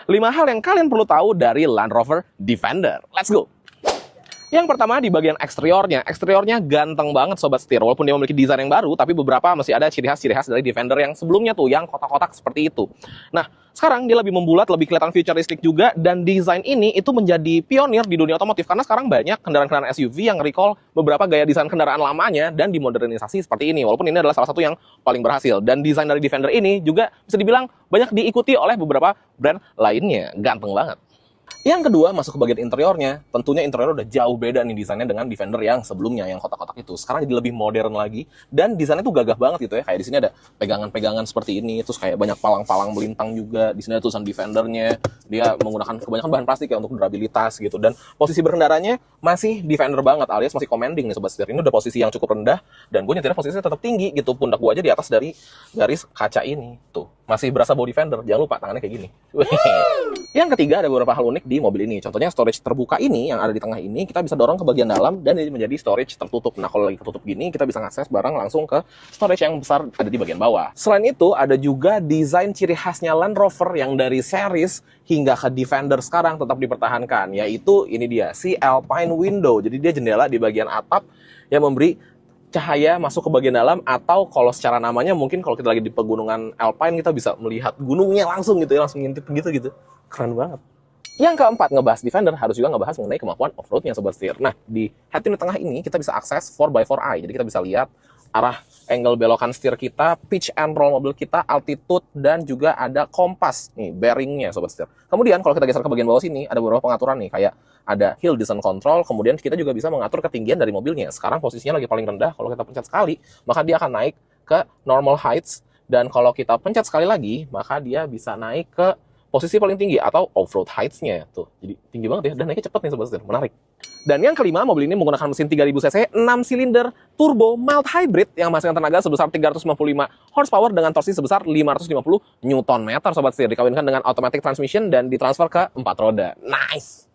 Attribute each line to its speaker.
Speaker 1: 5 hal yang kalian perlu tahu dari Land Rover Defender. Let's go! Yang pertama di bagian eksteriornya. Eksteriornya ganteng banget Sobat Setir. Walaupun dia memiliki desain yang baru, tapi beberapa masih ada ciri khas dari Defender yang sebelumnya tuh, yang kotak-kotak seperti itu. Nah, sekarang dia lebih membulat, lebih kelihatan futuristik juga, dan desain ini itu menjadi pionir di dunia otomotif. Karena sekarang banyak kendaraan-kendaraan SUV yang recall beberapa gaya desain kendaraan lamanya dan dimodernisasi seperti ini. Walaupun ini adalah salah satu yang paling berhasil. Dan desain dari Defender ini juga bisa dibilang banyak diikuti oleh beberapa brand lainnya. Ganteng banget. Yang kedua, masuk ke bagian interiornya. Tentunya interior udah jauh beda nih desainnya dengan Defender yang sebelumnya, yang kotak-kotak itu. Sekarang jadi lebih modern lagi, dan desainnya tuh gagah banget gitu ya. Kayak di sini ada pegangan-pegangan seperti ini, terus kayak banyak palang-palang melintang juga. Di sini ada tulisan Defendernya. Dia menggunakan kebanyakan bahan plastik ya untuk durabilitas gitu. Dan posisi berkendaranya masih Defender banget, alias masih commanding nih Sobat Setir. Ini udah posisi yang cukup rendah, dan gue nyetirnya posisinya tetap tinggi gitu. Pundak gue aja di atas dari garis kaca ini. Tuh, masih berasa bawa Defender. Jangan lupa tangannya kayak gini. Yang ketiga, ada beberapa hal unik di mobil ini. Contohnya storage terbuka ini yang ada di tengah ini, kita bisa dorong ke bagian dalam dan ini menjadi storage tertutup. Nah, kalau lagi ketutup gini, kita bisa ngakses barang langsung ke storage yang besar ada di bagian bawah. Selain itu, ada juga desain ciri khasnya Land Rover yang dari series hingga ke Defender sekarang tetap dipertahankan, yaitu ini dia, si Alpine Window. Jadi dia jendela di bagian atap yang memberi cahaya masuk ke bagian dalam, atau kalau secara namanya mungkin kalau kita lagi di pegunungan Alpine kita bisa melihat gunungnya langsung gitu ya, langsung ngintip gitu. Keren banget. Yang keempat, ngebahas Defender harus juga ngebahas mengenai kemampuan off-roadnya Sobat Setir. Nah, di head unit tengah ini kita bisa akses 4x4i, jadi kita bisa lihat arah angle belokan setir kita, pitch and roll mobil kita, altitude, dan juga ada kompas nih, bearingnya Sobat Setir. Kemudian kalau kita geser ke bagian bawah sini, ada beberapa pengaturan nih, kayak ada hill descent control, kemudian kita juga bisa mengatur ketinggian dari mobilnya. Sekarang posisinya lagi paling rendah, kalau kita pencet sekali, maka dia akan naik ke normal heights, dan kalau kita pencet sekali lagi, maka dia bisa naik ke posisi paling tinggi atau off-road heights-nya tuh. Jadi tinggi banget ya, dan naiknya cepet nih Sobat Setir, menarik. Dan yang kelima, mobil ini menggunakan mesin 3000 cc, 6 silinder, turbo, mild hybrid yang menghasilkan tenaga sebesar 355 horsepower dengan torsi sebesar 550 Nm Sobat Setir, dikawinkan dengan automatic transmission dan ditransfer ke 4 roda. Nice!